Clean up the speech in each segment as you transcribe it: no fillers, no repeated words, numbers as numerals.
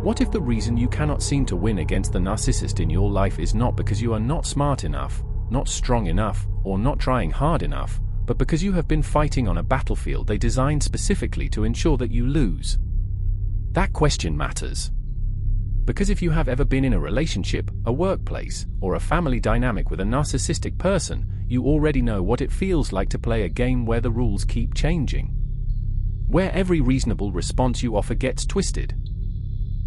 What if the reason you cannot seem to win against the narcissist in your life is not because you are not smart enough, not strong enough, or not trying hard enough, but because you have been fighting on a battlefield they designed specifically to ensure that you lose? That question matters. Because if you have ever been in a relationship, a workplace, or a family dynamic with a narcissistic person, you already know what it feels like to play a game where the rules keep changing. Where every reasonable response you offer gets twisted.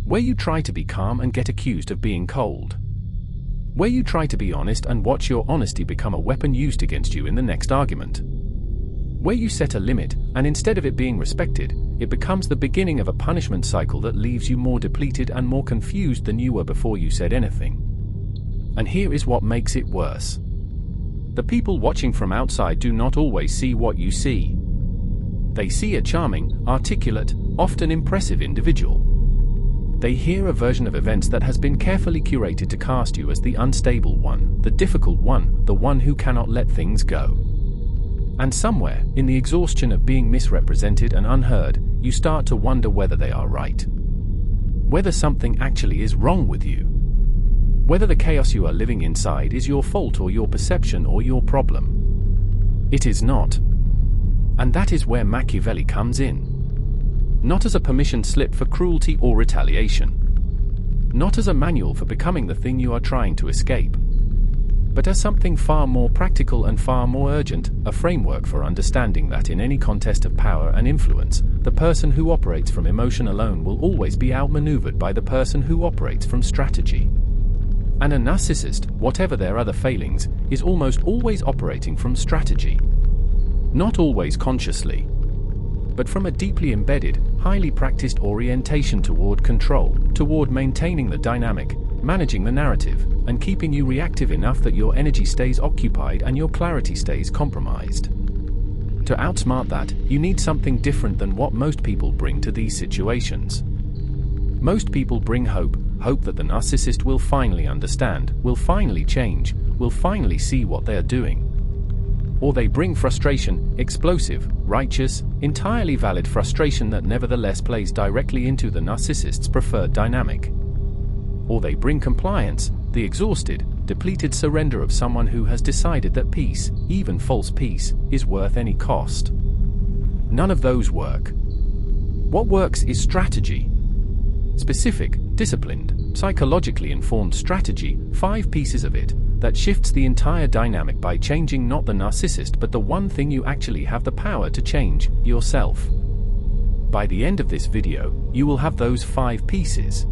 Where you try to be calm and get accused of being cold. Where you try to be honest and watch your honesty become a weapon used against you in the next argument. Where you set a limit, and instead of it being respected, it becomes the beginning of a punishment cycle that leaves you more depleted and more confused than you were before you said anything. And here is what makes it worse. The people watching from outside do not always see what you see. They see a charming, articulate, often impressive individual. They hear a version of events that has been carefully curated to cast you as the unstable one, the difficult one, the one who cannot let things go. And somewhere, in the exhaustion of being misrepresented and unheard, you start to wonder whether they are right. Whether something actually is wrong with you. Whether the chaos you are living inside is your fault or your perception or your problem. It is not. And that is where Machiavelli comes in. Not as a permission slip for cruelty or retaliation. Not as a manual for becoming the thing you are trying to escape. But as something far more practical and far more urgent, a framework for understanding that in any contest of power and influence, the person who operates from emotion alone will always be outmaneuvered by the person who operates from strategy. And a narcissist, whatever their other failings, is almost always operating from strategy. Not always consciously, but from a deeply embedded, highly practiced orientation toward control, toward maintaining the dynamic, managing the narrative, and keeping you reactive enough that your energy stays occupied and your clarity stays compromised. To outsmart that, you need something different than what most people bring to these situations. Most people bring hope that the narcissist will finally understand, will finally change, will finally see what they are doing. Or they bring frustration, explosive, righteous, entirely valid frustration that nevertheless plays directly into the narcissist's preferred dynamic. Or they bring compliance, the exhausted, depleted surrender of someone who has decided that peace, even false peace, is worth any cost. None of those work. What works is strategy. Specific, disciplined, psychologically informed strategy, 5 pieces of it, that shifts the entire dynamic by changing not the narcissist but the one thing you actually have the power to change, yourself. By the end of this video, you will have those 5 pieces.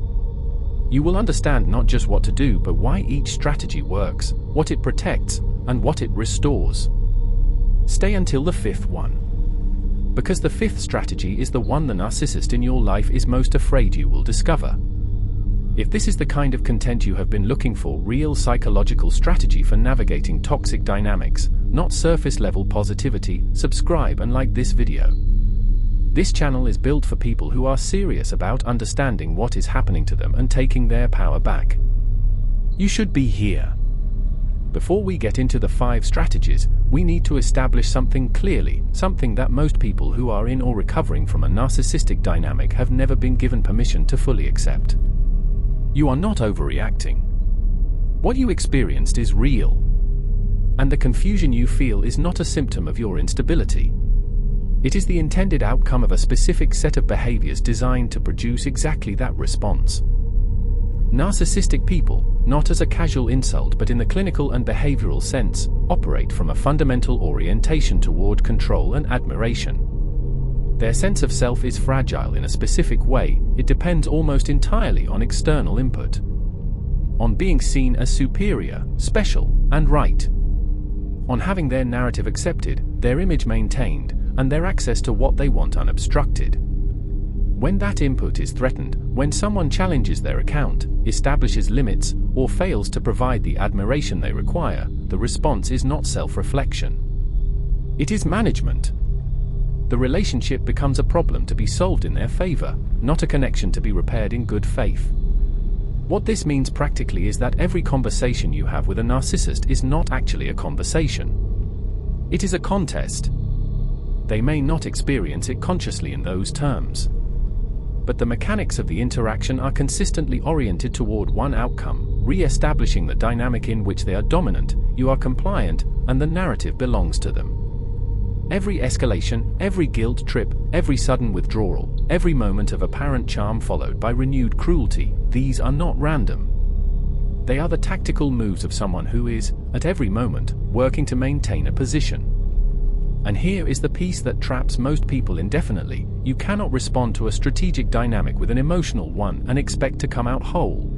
You will understand not just what to do but why each strategy works, what it protects, and what it restores. Stay until the 5th one. Because the 5th strategy is the one the narcissist in your life is most afraid you will discover. If this is the kind of content you have been looking for, real psychological strategy for navigating toxic dynamics, not surface-level positivity, subscribe and like this video. This channel is built for people who are serious about understanding what is happening to them and taking their power back. You should be here. Before we get into the 5 strategies, we need to establish something clearly, something that most people who are in or recovering from a narcissistic dynamic have never been given permission to fully accept. You are not overreacting. What you experienced is real. And the confusion you feel is not a symptom of your instability. It is the intended outcome of a specific set of behaviors designed to produce exactly that response. Narcissistic people, not as a casual insult but in the clinical and behavioral sense, operate from a fundamental orientation toward control and admiration. Their sense of self is fragile in a specific way, it depends almost entirely on external input. On being seen as superior, special, and right. On having their narrative accepted, their image maintained, and their access to what they want unobstructed. When that input is threatened, when someone challenges their account, establishes limits, or fails to provide the admiration they require, the response is not self-reflection. It is management. The relationship becomes a problem to be solved in their favor, not a connection to be repaired in good faith. What this means practically is that every conversation you have with a narcissist is not actually a conversation. It is a contest. They may not experience it consciously in those terms. but the mechanics of the interaction are consistently oriented toward one outcome: re-establishing the dynamic in which they are dominant, you are compliant, and the narrative belongs to them. Every escalation, every guilt trip, every sudden withdrawal, every moment of apparent charm followed by renewed cruelty, these are not random. They are the tactical moves of someone who is, at every moment, working to maintain a position. And here is the piece that traps most people indefinitely: you cannot respond to a strategic dynamic with an emotional one and expect to come out whole.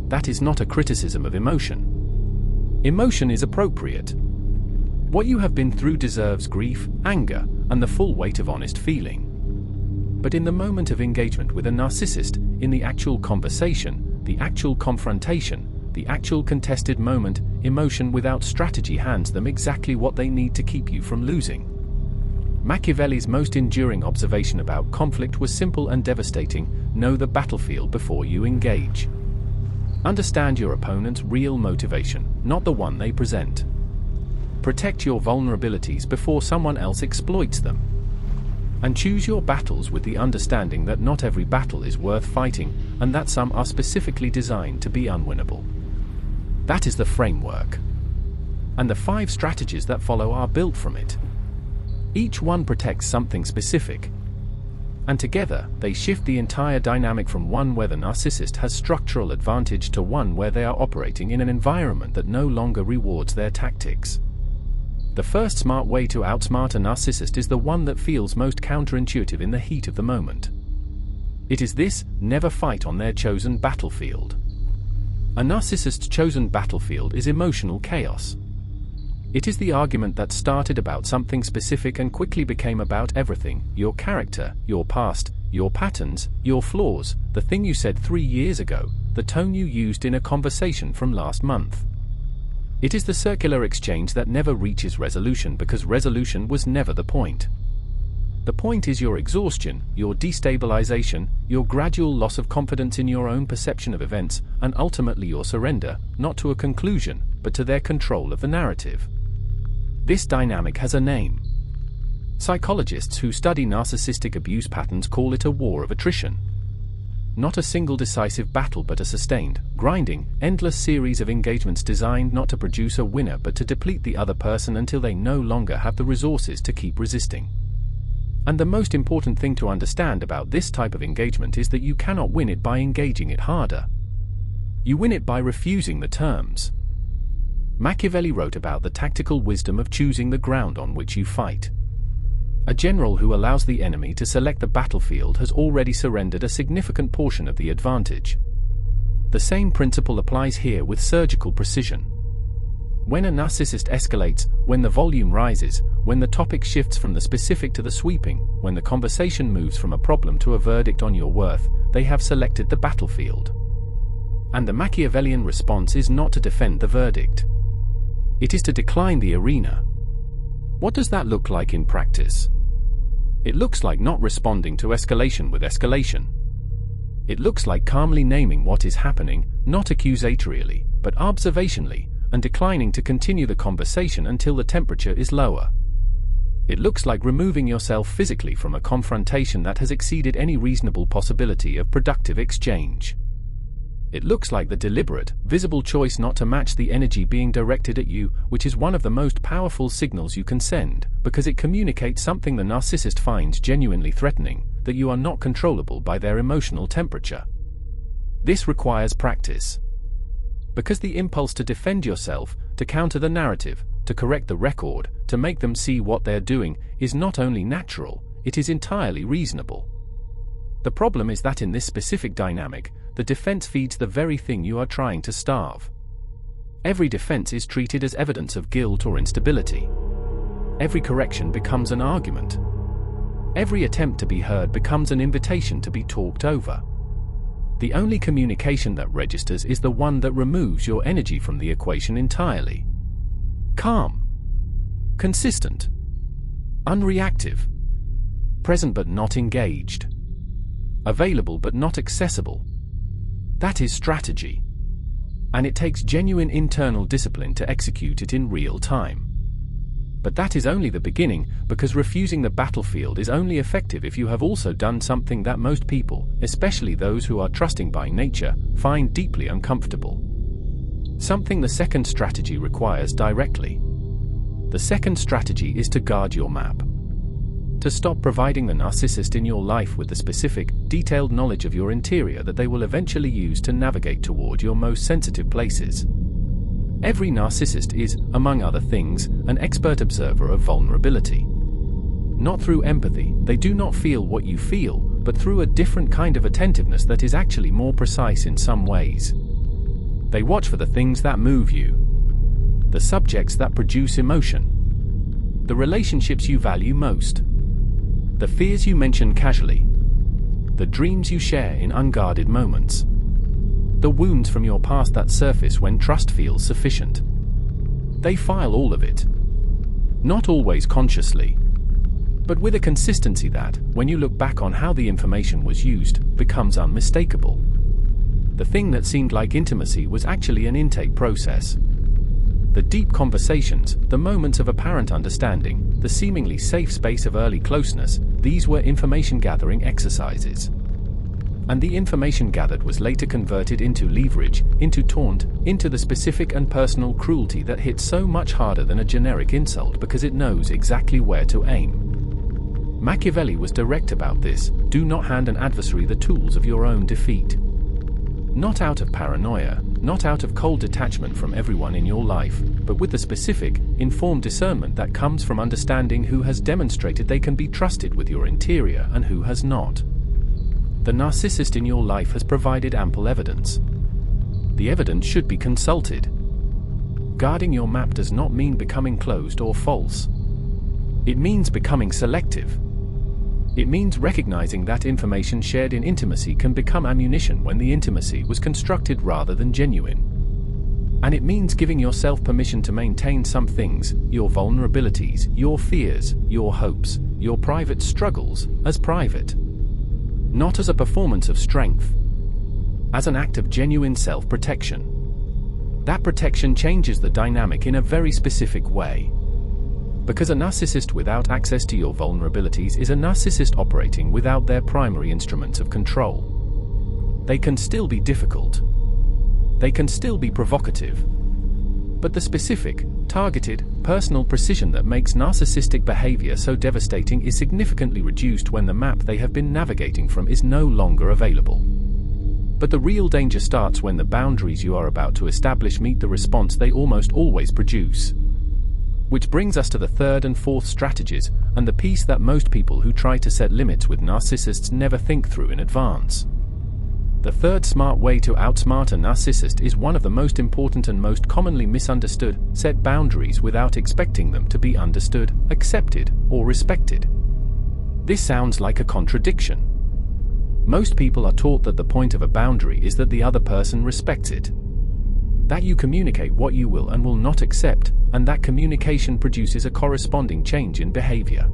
That is not a criticism of emotion. Emotion is appropriate. What you have been through deserves grief, anger, and the full weight of honest feeling. But in the moment of engagement with a narcissist, in the actual conversation, the actual confrontation, the actual contested moment, emotion without strategy hands them exactly what they need to keep you from losing. Machiavelli's most enduring observation about conflict was simple and devastating: know the battlefield before you engage. Understand your opponent's real motivation, not the one they present. Protect your vulnerabilities before someone else exploits them. And choose your battles with the understanding that not every battle is worth fighting, and that some are specifically designed to be unwinnable. That is the framework. And the 5 strategies that follow are built from it. Each one protects something specific. And together, they shift the entire dynamic from one where the narcissist has structural advantage to one where they are operating in an environment that no longer rewards their tactics. The first smart way to outsmart a narcissist is the one that feels most counterintuitive in the heat of the moment. It is this: never fight on their chosen battlefield. A narcissist's chosen battlefield is emotional chaos. It is the argument that started about something specific and quickly became about everything: your character, your past, your patterns, your flaws, the thing you said 3 years ago, the tone you used in a conversation from last month. It is the circular exchange that never reaches resolution because resolution was never the point. The point is your exhaustion, your destabilization, your gradual loss of confidence in your own perception of events, and ultimately your surrender, not to a conclusion, but to their control of the narrative. This dynamic has a name. Psychologists who study narcissistic abuse patterns call it a war of attrition. Not a single decisive battle, but a sustained, grinding, endless series of engagements designed not to produce a winner but to deplete the other person until they no longer have the resources to keep resisting. And the most important thing to understand about this type of engagement is that you cannot win it by engaging it harder. You win it by refusing the terms. Machiavelli wrote about the tactical wisdom of choosing the ground on which you fight. A general who allows the enemy to select the battlefield has already surrendered a significant portion of the advantage. The same principle applies here with surgical precision. When a narcissist escalates, when the volume rises, when the topic shifts from the specific to the sweeping, when the conversation moves from a problem to a verdict on your worth, they have selected the battlefield. And the Machiavellian response is not to defend the verdict. It is to decline the arena. What does that look like in practice? It looks like not responding to escalation with escalation. It looks like calmly naming what is happening, not accusatorially, but observationally, and declining to continue the conversation until the temperature is lower. It looks like removing yourself physically from a confrontation that has exceeded any reasonable possibility of productive exchange. It looks like the deliberate, visible choice not to match the energy being directed at you, which is one of the most powerful signals you can send, because it communicates something the narcissist finds genuinely threatening, that you are not controllable by their emotional temperature. This requires practice. Because the impulse to defend yourself, to counter the narrative, to correct the record, to make them see what they're doing, is not only natural, it is entirely reasonable. The problem is that in this specific dynamic, the defense feeds the very thing you are trying to starve. Every defense is treated as evidence of guilt or instability. Every correction becomes an argument. Every attempt to be heard becomes an invitation to be talked over. The only communication that registers is the one that removes your energy from the equation entirely. Calm. Consistent. Unreactive. Present but not engaged. Available but not accessible. That is strategy. And it takes genuine internal discipline to execute it in real time. But that is only the beginning, because refusing the battlefield is only effective if you have also done something that most people, especially those who are trusting by nature, find deeply uncomfortable. Something the second strategy requires directly. The second strategy is to guard your map. To stop providing the narcissist in your life with the specific, detailed knowledge of your interior that they will eventually use to navigate toward your most sensitive places. Every narcissist is, among other things, an expert observer of vulnerability. Not through empathy, they do not feel what you feel, but through a different kind of attentiveness that is actually more precise in some ways. They watch for the things that move you, the subjects that produce emotion, the relationships you value most, the fears you mention casually, the dreams you share in unguarded moments, the wounds from your past that surface when trust feels sufficient. They file all of it. Not always consciously, but with a consistency that, when you look back on how the information was used, becomes unmistakable. The thing that seemed like intimacy was actually an intake process. The deep conversations, the moments of apparent understanding, the seemingly safe space of early closeness, these were information-gathering exercises. And the information gathered was later converted into leverage, into taunt, into the specific and personal cruelty that hits so much harder than a generic insult because it knows exactly where to aim. Machiavelli was direct about this: do not hand an adversary the tools of your own defeat. Not out of paranoia, not out of cold detachment from everyone in your life, but with the specific, informed discernment that comes from understanding who has demonstrated they can be trusted with your interior and who has not. The narcissist in your life has provided ample evidence. The evidence should be consulted. Guarding your map does not mean becoming closed or false. It means becoming selective. It means recognizing that information shared in intimacy can become ammunition when the intimacy was constructed rather than genuine. And it means giving yourself permission to maintain some things, your vulnerabilities, your fears, your hopes, your private struggles, as private. Not as a performance of strength. As an act of genuine self-protection. That protection changes the dynamic in a very specific way. Because a narcissist without access to your vulnerabilities is a narcissist operating without their primary instruments of control. They can still be difficult. They can still be provocative. But the specific, targeted, personal precision that makes narcissistic behavior so devastating is significantly reduced when the map they have been navigating from is no longer available. But the real danger starts when the boundaries you are about to establish meet the response they almost always produce. Which brings us to the third and fourth strategies, and the piece that most people who try to set limits with narcissists never think through in advance. The third smart way to outsmart a narcissist is one of the most important and most commonly misunderstood: set boundaries without expecting them to be understood, accepted, or respected. This sounds like a contradiction. Most people are taught that the point of a boundary is that the other person respects it. That you communicate what you will and will not accept, and that communication produces a corresponding change in behavior.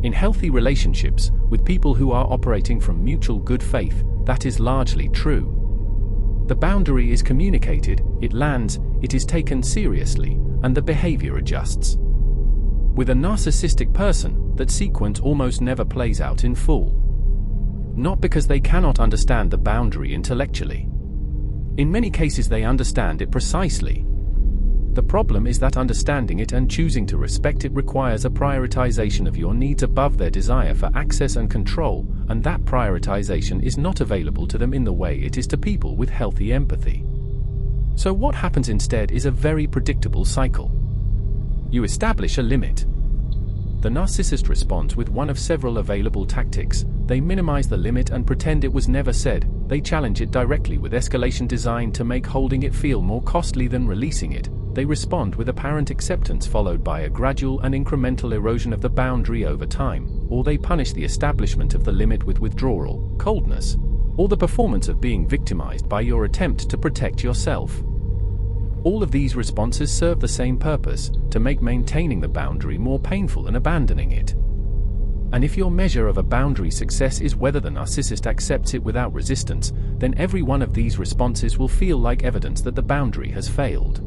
In healthy relationships, with people who are operating from mutual good faith, that is largely true. The boundary is communicated, it lands, it is taken seriously, and the behavior adjusts. With a narcissistic person, that sequence almost never plays out in full. Not because they cannot understand the boundary intellectually. In many cases they understand it precisely. The problem is that understanding it and choosing to respect it requires a prioritization of your needs above their desire for access and control, and that prioritization is not available to them in the way it is to people with healthy empathy. So what happens instead is a very predictable cycle. You establish a limit. The narcissist responds with one of several available tactics. They minimize the limit and pretend it was never said. They challenge it directly with escalation designed to make holding it feel more costly than releasing it. They respond with apparent acceptance followed by a gradual and incremental erosion of the boundary over time, or they punish the establishment of the limit with withdrawal, coldness, or the performance of being victimized by your attempt to protect yourself. All of these responses serve the same purpose: to make maintaining the boundary more painful than abandoning it. And if your measure of a boundary success is whether the narcissist accepts it without resistance, then every one of these responses will feel like evidence that the boundary has failed.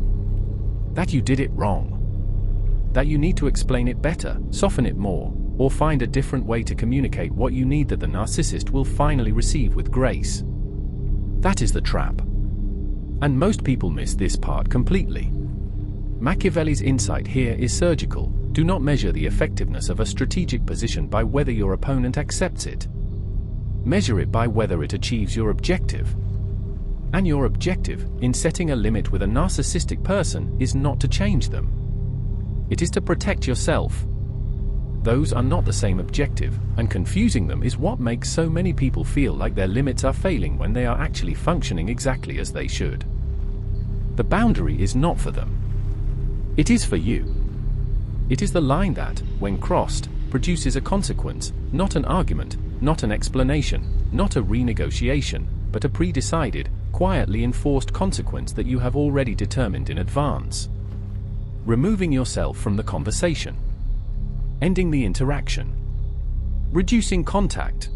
That you did it wrong. that you need to explain it better, soften it more, or find a different way to communicate what you need that the narcissist will finally receive with grace. That is the trap. And most people miss this part completely. Machiavelli's insight here is surgical. Do not measure the effectiveness of a strategic position by whether your opponent accepts it. Measure it by whether it achieves your objective. And your objective, in setting a limit with a narcissistic person, is not to change them. It is to protect yourself. Those are not the same objective, and confusing them is what makes so many people feel like their limits are failing when they are actually functioning exactly as they should. The boundary is not for them. It is for you. It is the line that, when crossed, produces a consequence, not an argument, not an explanation, not a renegotiation, but a pre-decided, quietly enforced consequence that you have already determined in advance. Removing yourself from the conversation. Ending the interaction. Reducing contact.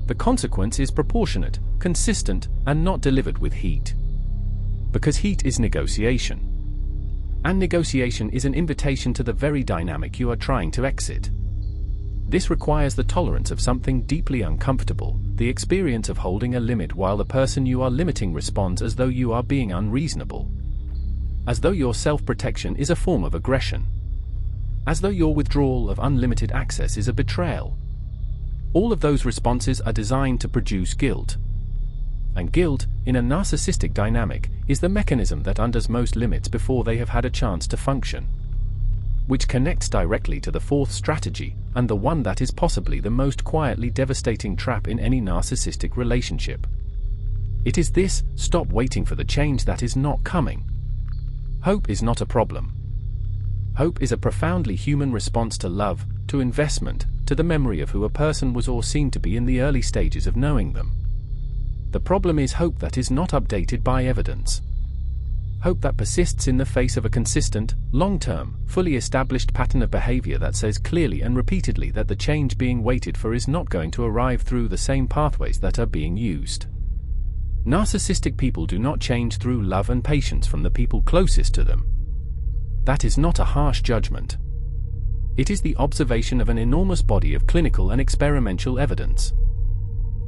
The consequence is proportionate, consistent, and not delivered with heat. Because heat is negotiation. And negotiation is an invitation to the very dynamic you are trying to exit. This requires the tolerance of something deeply uncomfortable, the experience of holding a limit while the person you are limiting responds as though you are being unreasonable. As though your self-protection is a form of aggression. As though your withdrawal of unlimited access is a betrayal. All of those responses are designed to produce guilt. And guilt, in a narcissistic dynamic, is the mechanism that undoes most limits before they have had a chance to function. Which connects directly to the fourth strategy, and the one that is possibly the most quietly devastating trap in any narcissistic relationship. It is this: stop waiting for the change that is not coming. Hope is not a problem. Hope is a profoundly human response to love, to investment, to the memory of who a person was or seemed to be in the early stages of knowing them. The problem is hope that is not updated by evidence. Hope that persists in the face of a consistent, long-term, fully established pattern of behavior that says clearly and repeatedly that the change being waited for is not going to arrive through the same pathways that are being used. Narcissistic people do not change through love and patience from the people closest to them. That is not a harsh judgment. It is the observation of an enormous body of clinical and experimental evidence.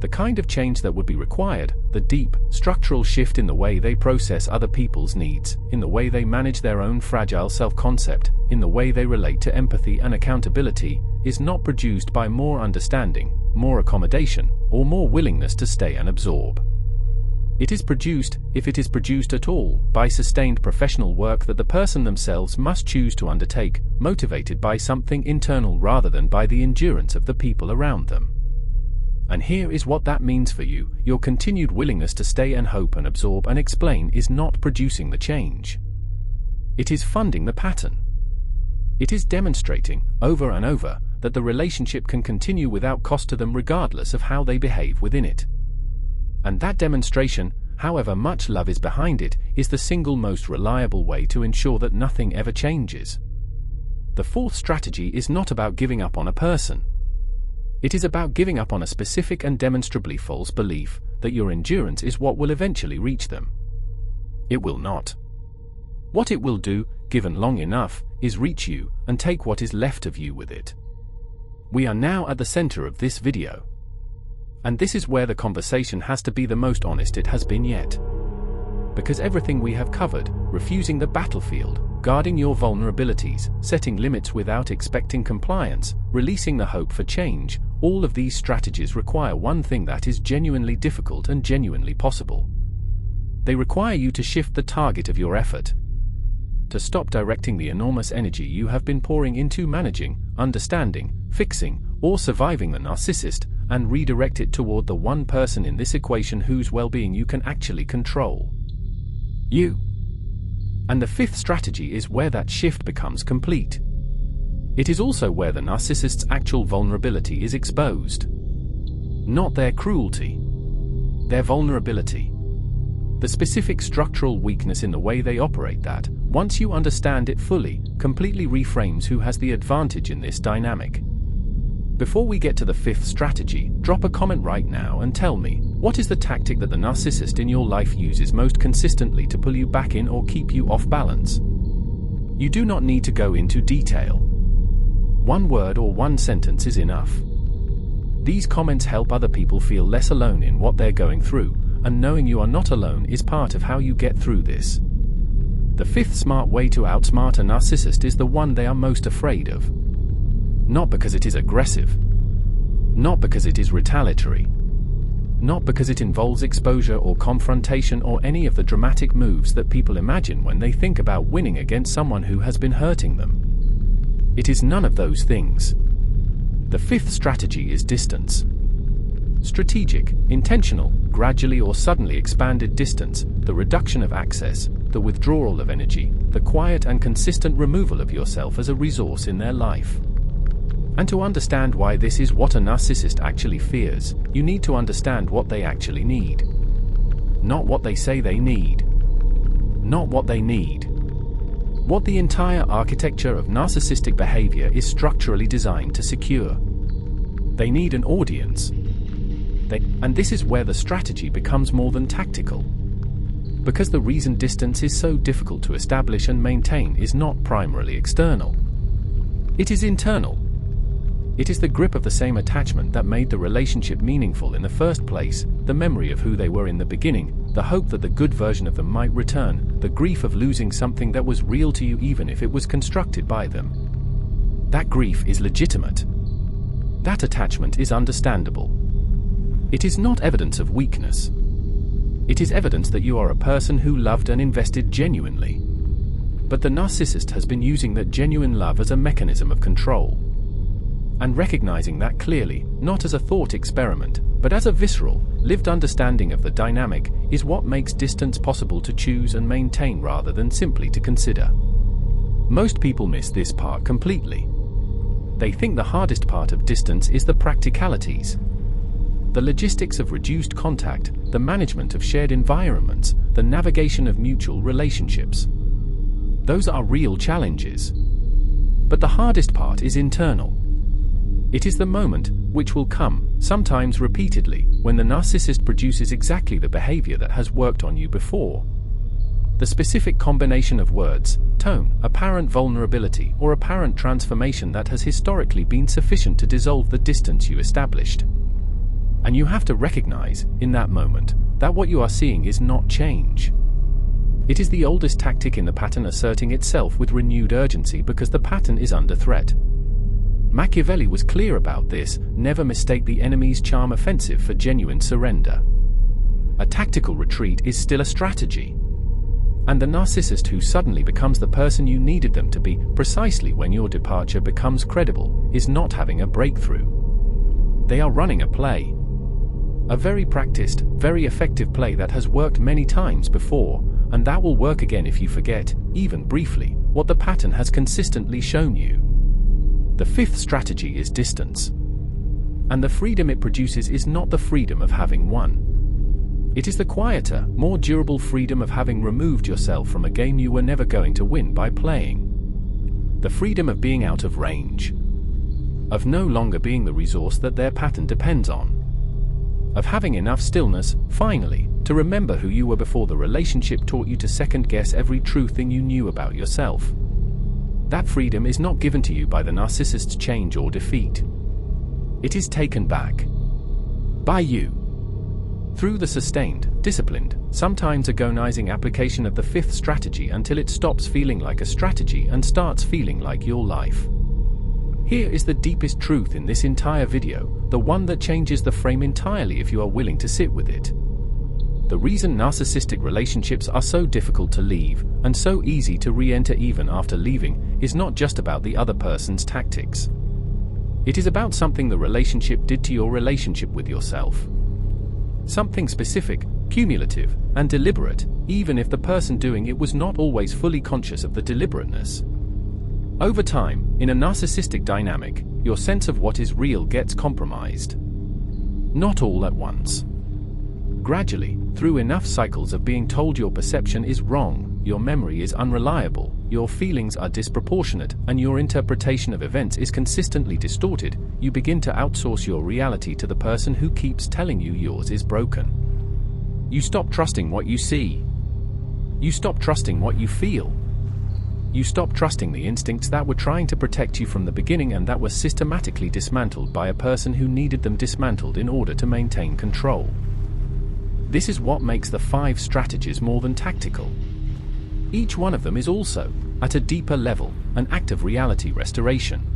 The kind of change that would be required, the deep, structural shift in the way they process other people's needs, in the way they manage their own fragile self-concept, in the way they relate to empathy and accountability, is not produced by more understanding, more accommodation, or more willingness to stay and absorb. It is produced, if it is produced at all, by sustained professional work that the person themselves must choose to undertake, motivated by something internal rather than by the endurance of the people around them. And here is what that means for you: your continued willingness to stay and hope and absorb and explain is not producing the change. It is funding the pattern. It is demonstrating, over and over, that the relationship can continue without cost to them regardless of how they behave within it. And that demonstration, however much love is behind it, is the single most reliable way to ensure that nothing ever changes. The fourth strategy is not about giving up on a person. It is about giving up on a specific and demonstrably false belief that your endurance is what will eventually reach them. It will not. What it will do, given long enough, is reach you and take what is left of you with it. We are now at the center of this video. And this is where the conversation has to be the most honest it has been yet. Because everything we have covered, refusing the battlefield, guarding your vulnerabilities, setting limits without expecting compliance, releasing the hope for change, all of these strategies require one thing that is genuinely difficult and genuinely possible. They require you to shift the target of your effort. To stop directing the enormous energy you have been pouring into managing, understanding, fixing, or surviving the narcissist, and redirect it toward the one person in this equation whose well-being you can actually control. You. And the fifth strategy is where that shift becomes complete. It is also where the narcissist's actual vulnerability is exposed. Not their cruelty. Their vulnerability. The specific structural weakness in the way they operate that, once you understand it fully, completely reframes who has the advantage in this dynamic. Before we get to the fifth strategy, drop a comment right now and tell me, what is the tactic that the narcissist in your life uses most consistently to pull you back in or keep you off balance? You do not need to go into detail. One word or one sentence is enough. These comments help other people feel less alone in what they're going through, and knowing you are not alone is part of how you get through this. The fifth smart way to outsmart a narcissist is the one they are most afraid of. Not because it is aggressive. Not because it is retaliatory. Not because it involves exposure or confrontation or any of the dramatic moves that people imagine when they think about winning against someone who has been hurting them. It is none of those things. The fifth strategy is distance. Strategic, intentional, gradually or suddenly expanded distance, the reduction of access, the withdrawal of energy, the quiet and consistent removal of yourself as a resource in their life. And to understand why this is what a narcissist actually fears, you need to understand what they actually need. Not what they say they need. Not what they need. What the entire architecture of narcissistic behavior is structurally designed to secure. They need an audience. And this is where the strategy becomes more than tactical. Because the reason distance is so difficult to establish and maintain is not primarily external. It is internal. It is the grip of the same attachment that made the relationship meaningful in the first place, the memory of who they were in the beginning, the hope that the good version of them might return, the grief of losing something that was real to you even if it was constructed by them. That grief is legitimate. That attachment is understandable. It is not evidence of weakness. It is evidence that you are a person who loved and invested genuinely. But the narcissist has been using that genuine love as a mechanism of control. And recognizing that clearly, not as a thought experiment, but as a visceral, lived understanding of the dynamic, is what makes distance possible to choose and maintain rather than simply to consider. Most people miss this part completely. They think the hardest part of distance is the practicalities. The logistics of reduced contact, the management of shared environments, the navigation of mutual relationships. Those are real challenges. But the hardest part is internal. It is the moment, which will come, sometimes repeatedly, when the narcissist produces exactly the behavior that has worked on you before. The specific combination of words, tone, apparent vulnerability, or apparent transformation that has historically been sufficient to dissolve the distance you established. And you have to recognize, in that moment, that what you are seeing is not change. It is the oldest tactic in the pattern asserting itself with renewed urgency because the pattern is under threat. Machiavelli was clear about this: never mistake the enemy's charm offensive for genuine surrender. A tactical retreat is still a strategy. And the narcissist who suddenly becomes the person you needed them to be, precisely when your departure becomes credible, is not having a breakthrough. They are running a play. A very practiced, very effective play that has worked many times before, and that will work again if you forget, even briefly, what the pattern has consistently shown you. The fifth strategy is distance. And the freedom it produces is not the freedom of having won. It is the quieter, more durable freedom of having removed yourself from a game you were never going to win by playing. The freedom of being out of range. Of no longer being the resource that their pattern depends on. Of having enough stillness, finally, to remember who you were before the relationship taught you to second-guess every true thing you knew about yourself. That freedom is not given to you by the narcissist's change or defeat. It is taken back. By you. Through the sustained, disciplined, sometimes agonizing application of the fifth strategy until it stops feeling like a strategy and starts feeling like your life. Here is the deepest truth in this entire video, the one that changes the frame entirely if you are willing to sit with it. The reason narcissistic relationships are so difficult to leave, and so easy to re-enter even after leaving, is not just about the other person's tactics. It is about something the relationship did to your relationship with yourself. Something specific, cumulative, and deliberate, even if the person doing it was not always fully conscious of the deliberateness. Over time, in a narcissistic dynamic, your sense of what is real gets compromised. Not all at once. Gradually, through enough cycles of being told your perception is wrong, your memory is unreliable, your feelings are disproportionate, and your interpretation of events is consistently distorted, you begin to outsource your reality to the person who keeps telling you yours is broken. You stop trusting what you see. You stop trusting what you feel. You stop trusting the instincts that were trying to protect you from the beginning and that were systematically dismantled by a person who needed them dismantled in order to maintain control. This is what makes the 5 strategies more than tactical. Each one of them is also, at a deeper level, an act of reality restoration.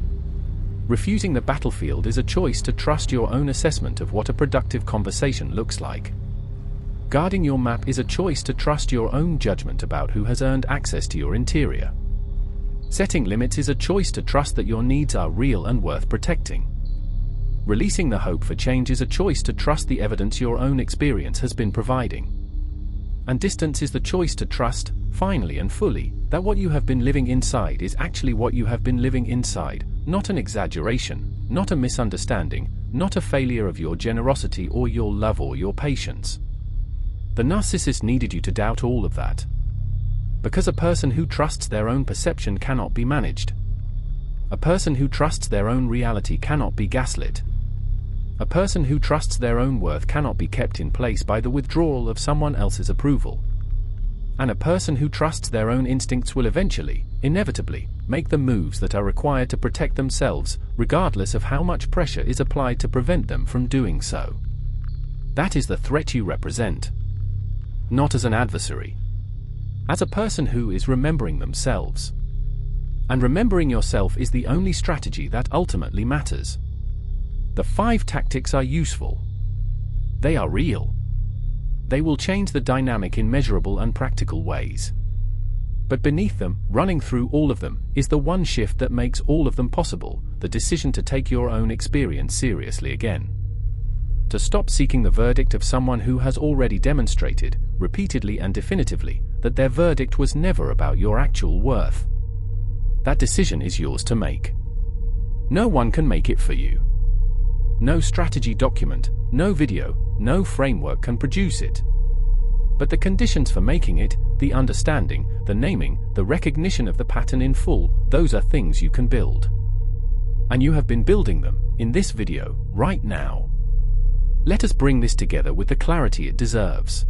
Refusing the battlefield is a choice to trust your own assessment of what a productive conversation looks like. Guarding your map is a choice to trust your own judgment about who has earned access to your interior. Setting limits is a choice to trust that your needs are real and worth protecting. Releasing the hope for change is a choice to trust the evidence your own experience has been providing. And distance is the choice to trust, finally and fully, that what you have been living inside is actually what you have been living inside, not an exaggeration, not a misunderstanding, not a failure of your generosity or your love or your patience. The narcissist needed you to doubt all of that. Because a person who trusts their own perception cannot be managed. A person who trusts their own reality cannot be gaslit. A person who trusts their own worth cannot be kept in place by the withdrawal of someone else's approval. And a person who trusts their own instincts will eventually, inevitably, make the moves that are required to protect themselves, regardless of how much pressure is applied to prevent them from doing so. That is the threat you represent. Not as an adversary. As a person who is remembering themselves. And remembering yourself is the only strategy that ultimately matters. The 5 tactics are useful. They are real. They will change the dynamic in measurable and practical ways. But beneath them, running through all of them, is the one shift that makes all of them possible, the decision to take your own experience seriously again. To stop seeking the verdict of someone who has already demonstrated, repeatedly and definitively, that their verdict was never about your actual worth. That decision is yours to make. No one can make it for you. No strategy document, no video, no framework can produce it. But the conditions for making it, the understanding, the naming, the recognition of the pattern in full, those are things you can build. And you have been building them, in this video, right now. Let us bring this together with the clarity it deserves.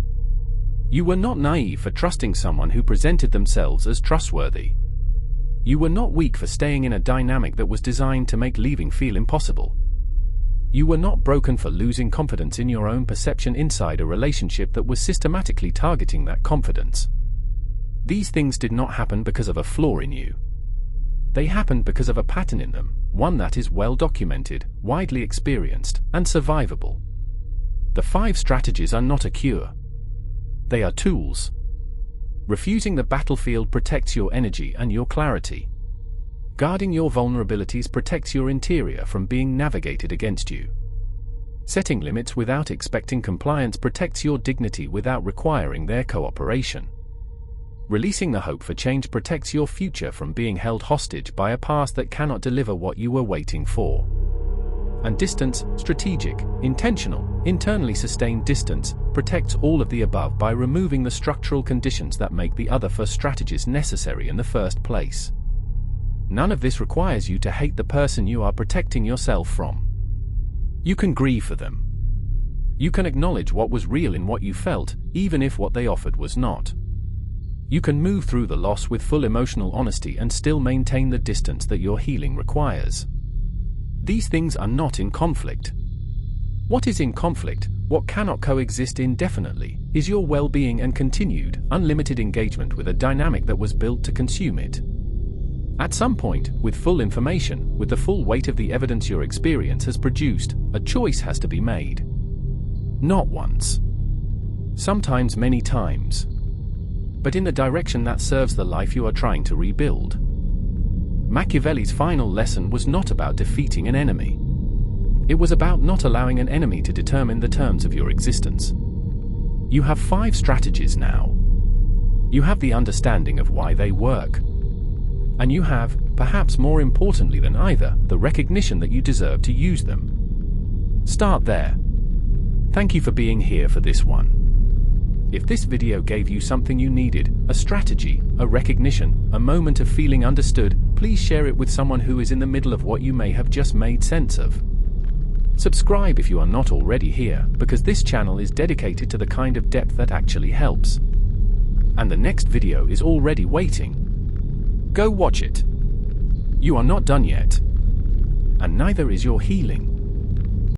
You were not naive for trusting someone who presented themselves as trustworthy. You were not weak for staying in a dynamic that was designed to make leaving feel impossible. You were not broken for losing confidence in your own perception inside a relationship that was systematically targeting that confidence. These things did not happen because of a flaw in you. They happened because of a pattern in them, one that is well documented, widely experienced, and survivable. The 5 strategies are not a cure. They are tools. Refusing the battlefield protects your energy and your clarity. Guarding your vulnerabilities protects your interior from being navigated against you. Setting limits without expecting compliance protects your dignity without requiring their cooperation. Releasing the hope for change protects your future from being held hostage by a past that cannot deliver what you were waiting for. And distance, strategic, intentional, internally sustained distance, protects all of the above by removing the structural conditions that make the other 4 strategies necessary in the first place. None of this requires you to hate the person you are protecting yourself from. You can grieve for them. You can acknowledge what was real in what you felt, even if what they offered was not. You can move through the loss with full emotional honesty and still maintain the distance that your healing requires. These things are not in conflict. What is in conflict, what cannot coexist indefinitely, is your well-being and continued, unlimited engagement with a dynamic that was built to consume it. At some point, with full information, with the full weight of the evidence your experience has produced, a choice has to be made. Not once. Sometimes many times. But in the direction that serves the life you are trying to rebuild. Machiavelli's final lesson was not about defeating an enemy. It was about not allowing an enemy to determine the terms of your existence. You have 5 strategies now. You have the understanding of why they work. And you have, perhaps more importantly than either, the recognition that you deserve to use them. Start there. Thank you for being here for this one. If this video gave you something you needed, a strategy, a recognition, a moment of feeling understood, please share it with someone who is in the middle of what you may have just made sense of. Subscribe if you are not already here, because this channel is dedicated to the kind of depth that actually helps. And the next video is already waiting. Go watch it. You are not done yet. And neither is your healing.